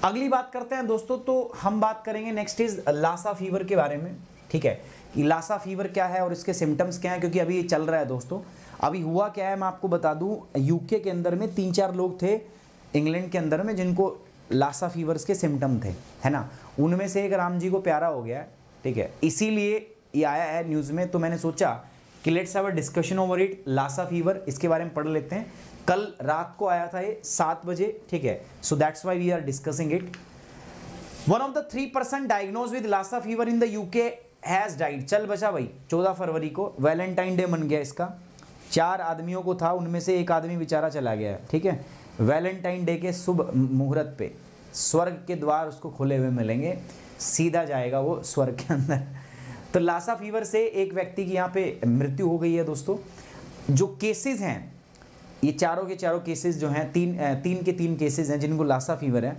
अगली बात करते हैं दोस्तों, तो हम बात करेंगे नेक्स्ट इज लासा फीवर के बारे में। ठीक है, कि लासा फीवर क्या है और इसके सिम्टम्स क्या हैं, क्योंकि अभी ये चल रहा है दोस्तों। अभी हुआ क्या है मैं आपको बता दूं, यूके के अंदर में 3-4 लोग थे इंग्लैंड के अंदर में जिनको लासा फीवर्स के सिम्टम थे, है ना। उनमें से एक राम जी को प्यारा हो गया है, ठीक है, इसीलिए ये आया है न्यूज़ में। तो मैंने सोचा कि let's have a discussion over it, Lassa fever, इसके बारे में पढ़ लेते हैं। कल रात को आया था ये 7 बजे, ठीक है, so that's why we are discussing it. One of the 3% diagnose with Lassa fever in the UK has died. चल बचा भाई, 14 फरवरी को वैलेंटाइन डे मन गया इसका। 4 आदमियों को था, उनमें से एक आदमी बेचारा चला गया है, ठीक है। वैलेंटाइन डे के शुभ मुहूर्त पे स्वर्ग के द्वार उसको खुले हुए मिलेंगे, सीधा जाएगा वो स्वर्ग के अंदर। तो लासा फीवर से एक व्यक्ति की यहाँ पे मृत्यु हो गई है दोस्तों। जो केसेस हैं, ये चारों के चारों केसेस जो हैं, तीन के 3 केसेस हैं जिनको लासा फीवर है।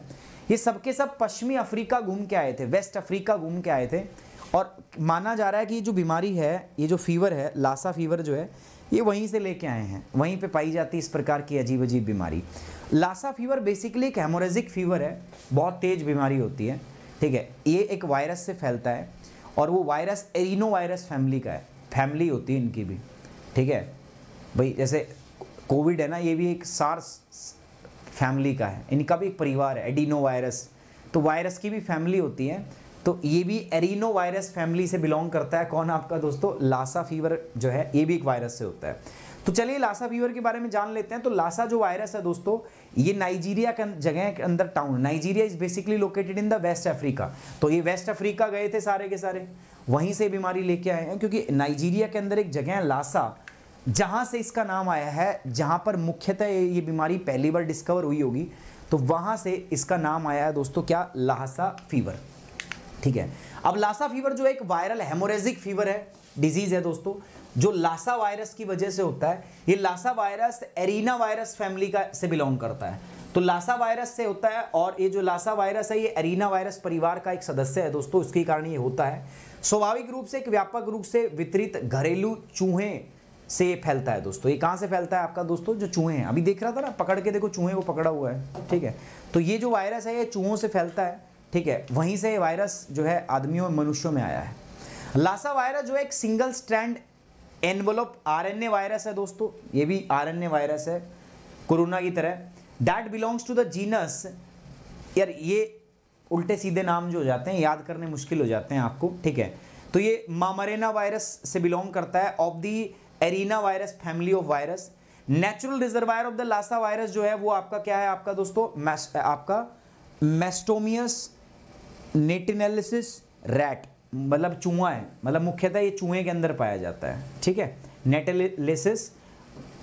ये सबके सब पश्चिमी अफ्रीका घूम के आए थे, वेस्ट अफ्रीका घूम के आए थे। और माना जा रहा है कि ये जो बीमारी है, ये जो फीवर है, लासा फीवर जो है, ये वहीं से लेके आए हैं, वहीं पे पाई जाती है इस प्रकार की अजीब अजीब बीमारी। लासा फीवर बेसिकली एक हेमोरेजिक फीवर है, बहुत तेज बीमारी होती है, ठीक है। ये एक वायरस से फैलता है और वो वायरस एरिनो वायरस फैमिली का है, फैमिली होती है इनकी भी, ठीक है भाई। जैसे कोविड है ना, ये भी एक सार्स फैमिली का है, इनका भी एक परिवार है, एडिनो वायरस। तो वायरस की भी फैमिली होती है, तो ये भी एरिनो वायरस फैमिली से बिलोंग करता है। कौन आपका दोस्तों, लासा फीवर जो है, ये भी एक वायरस से होता है। तो चलिए लासा फीवर के बारे में जान लेते हैं। तो लासा जो वायरस है दोस्तों, ये नाइजीरिया के जगह के अंदर town, Nigeria is basically located in the West Africa. तो ये वेस्ट अफ्रीका गए थे सारे के सारे, वहीं से बीमारी लेके आए हैं, क्योंकि नाइजीरिया के अंदर एक जगह है लासा, जहाँ से इसका नाम आया है, जहाँ पर मुख्यतः ये बीमारी पहली बार डिस्कवर हुई होगी, तो वहाँ से इसका नाम आया है दोस्तों, क्या, लासा फीवर, ठीक है। अब लासा फीवर जो एक वायरल हेमोरेजिक फीवर है, डिजीज है दोस्तों, जो लासा वायरस की वजह से होता है। ये Lassa virus arena virus family का से बिलोंग करता है, तो लासा वायरस से होता है। और ये जो लासा वायरस है, ये एरिना वायरस परिवार का एक सदस्य है दोस्तों, इसके कारण ये होता है। स्वाभाविक रूप से एक व्यापक रूप से वितरित घरेलू चूहे से फैलता है दोस्तों। ये कहाँ से फैलता है आपका दोस्तों, जो चूहे हैं, अभी देख रहा था ना, पकड़ के देखो, चूहे को पकड़ा हुआ है, ठीक है। तो ये जो वायरस है, ये चूहों से फैलता है, ठीक है। वहीं से ये वायरस जो है आदमियों मनुष्यों में आया है। लासा वायरस जो है एक single strand envelope RNA virus है दोस्तों, ये भी आरएनए वायरस है कोरोना की तरह। That belongs to the genus, यार ये उल्टे सीधे नाम जो हो जाते हैं, याद करने मुश्किल हो जाते हैं आपको, ठीक है। तो ये मामरेना वायरस से बिलोंग करता है, of the arena virus family of virus. Natural reservoir of the Lassa virus जो है वो आपका क्या है आपका दोस्तों, आपका मैस्टोमियस नेटिनेलिसिस रैट, मतलब चूहा है, मतलब मुख्यतः ये चूहे के अंदर पाया जाता है, ठीक है। नेटेलिसिस,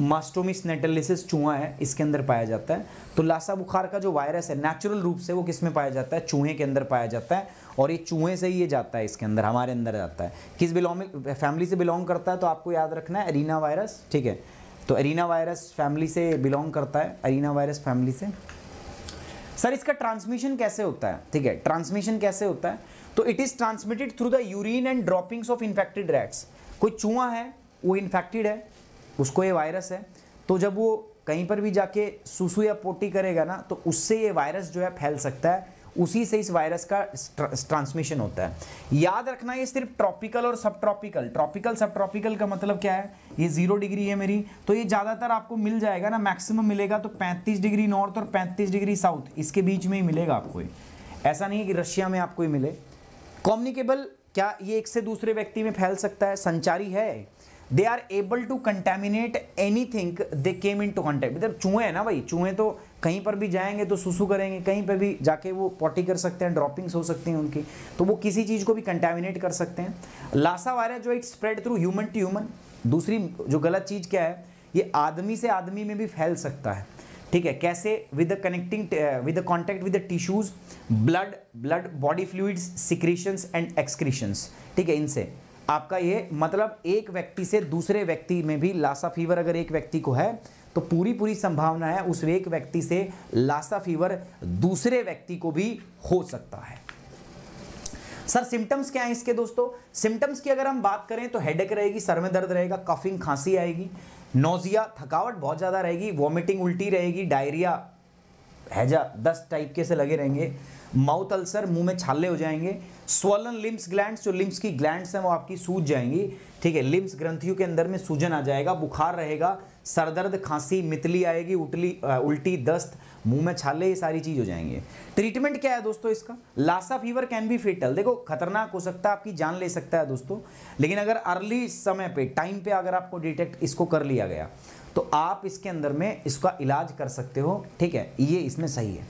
मास्टोमिस नेटेलिसिस चूहा है, इसके अंदर पाया जाता है। तो लासा बुखार का जो वायरस है नेचुरल रूप से वो किस में पाया जाता है, चूहे के अंदर पाया जाता है। और ये चूहे से ही ये जाता है इसके अंदर, हमारे अंदर जाता है। किस फैमिली से बिलोंग करता है, तो आपको याद रखना है एरिना वायरस, ठीक है। तो एरिना वायरस फैमिली से बिलोंग करता है, एरिना वायरस फैमिली से। सर इसका ट्रांसमिशन कैसे होता है, ठीक है, ट्रांसमिशन कैसे होता है, तो it is transmitted through the urine and droppings of infected rats. कोई चूहा है, वो इन्फेक्टेड है, उसको ये वायरस है, तो जब वो कहीं पर भी जाके सुसु या पोटी करेगा ना, तो उससे ये वायरस जो है फैल सकता है, उसी से इस वायरस का ट्रांसमिशन होता है। याद रखना ये सिर्फ ट्रॉपिकल और सब ट्रॉपिकल, ट्रॉपिकल सब ट्रॉपिकल का मतलब क्या है, ये 0 डिग्री है मेरी, तो ये ज़्यादातर आपको मिल जाएगा ना, मैक्सिमम मिलेगा तो 35 डिग्री नॉर्थ और 35 डिग्री साउथ, इसके बीच में ही मिलेगा आपको। ऐसा नहीं है कि रशिया में आपको ही मिले। कम्युनिकेबल, क्या ये एक से दूसरे व्यक्ति में फैल सकता है, संचारी है। They are able to contaminate anything they came into contact. मतलब चूहे है ना भाई, चूहे तो कहीं पर भी जाएंगे तो सुसु करेंगे, कहीं पर भी जाके वो पॉटी कर सकते हैं, ड्रॉपिंग्स हो सकती हैं उनकी, तो वो किसी चीज़ को भी कंटेमिनेट कर सकते हैं। लासा वायरस जो it spread through human to human. दूसरी जो गलत चीज़ क्या है, ये आदमी से आदमी में भी फैल सकता है, ठीक है। कैसे, with the connecting with the contact with the tissues, blood body fluids, secretions and excretions, ठीक है। इनसे आपका ये मतलब एक व्यक्ति से दूसरे व्यक्ति में भी लासा फीवर अगर एक व्यक्ति को है, तो पूरी संभावना है उस एक व्यक्ति से लासा फीवर दूसरे व्यक्ति को भी हो सकता है। सर सिम्टम्स क्या हैं इसके दोस्तों, सिम्टम्स की अगर हम बात करें तो हेडेक रहेगी, सर में दर्द रहेगा, कफिंग खांसी आएगी, नोजिया थकावट बहुत ज़्यादा रहेगी, वॉमिटिंग उल्टी रहेगी, डायरिया हैजा, दस्त टाइप के से लगे रहेंगे, माउथ अल्सर, मुंह में छाले हो जाएंगे, स्वॉलन लिम्स ग्लैंड्स, जो लिम्स की ग्लैंड्स हैं वो आपकी सूज जाएंगी, ठीक है, लिम्स ग्रंथियों के अंदर में सूजन आ जाएगा, बुखार रहेगा, सरदर्द, खांसी, मितली आएगी, उल्टी, दस्त, मुंह में छाले, ये सारी चीज हो जाएंगे। ट्रीटमेंट क्या है दोस्तों इसका? Lassa fever can be fatal. देखो खतरनाक हो सकता है, आपकी जान ले सकता है दोस्तों, लेकिन अगर अर्ली समय पे, टाइम पे अगर आपको डिटेक्ट इसको कर लिया गया तो आप इसके अंदर में इसका इलाज कर सकते हो, ठीक है, ये इसमें सही है,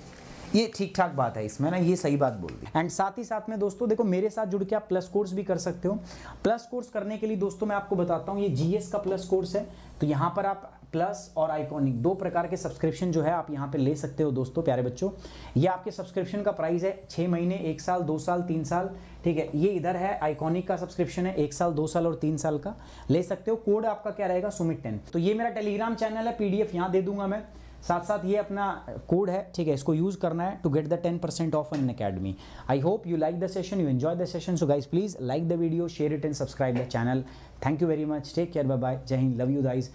ये ठीक ठाक बात है इसमें ना, ये सही बात बोल दी। एंड साथ ही साथ में दोस्तों देखो मेरे साथ जुड़ के आप प्लस कोर्स भी कर सकते हो। प्लस कोर्स करने के लिए दोस्तों मैं आपको बताता हूँ, ये जीएस का प्लस कोर्स है, तो यहाँ पर आप प्लस और आइकॉनिक 2 प्रकार के सब्सक्रिप्शन जो है आप यहाँ पे ले सकते हो दोस्तों प्यारे बच्चों। ये आपके सब्सक्रिप्शन का प्राइस है 6 महीने, 1 साल, 2 साल, 3 साल, ठीक है। ये इधर है आइकॉनिक का सब्सक्रिप्शन है 1 साल, 2 साल और 3 साल का, ले सकते हो। कोड आपका क्या रहेगा? सुमित10। तो ये मेरा टेलीग्राम चैनल है, PDF यहाँ दे दूंगा मैं, साथ साथ ये अपना कोड है, ठीक है, इसको यूज करना है to get the 10% off Unacademy. I hope you like the session, you enjoy the session. So guys please like the video, share it and subscribe the channel. Thank you very much, take care, bye bye, जय हिंद, love you guys.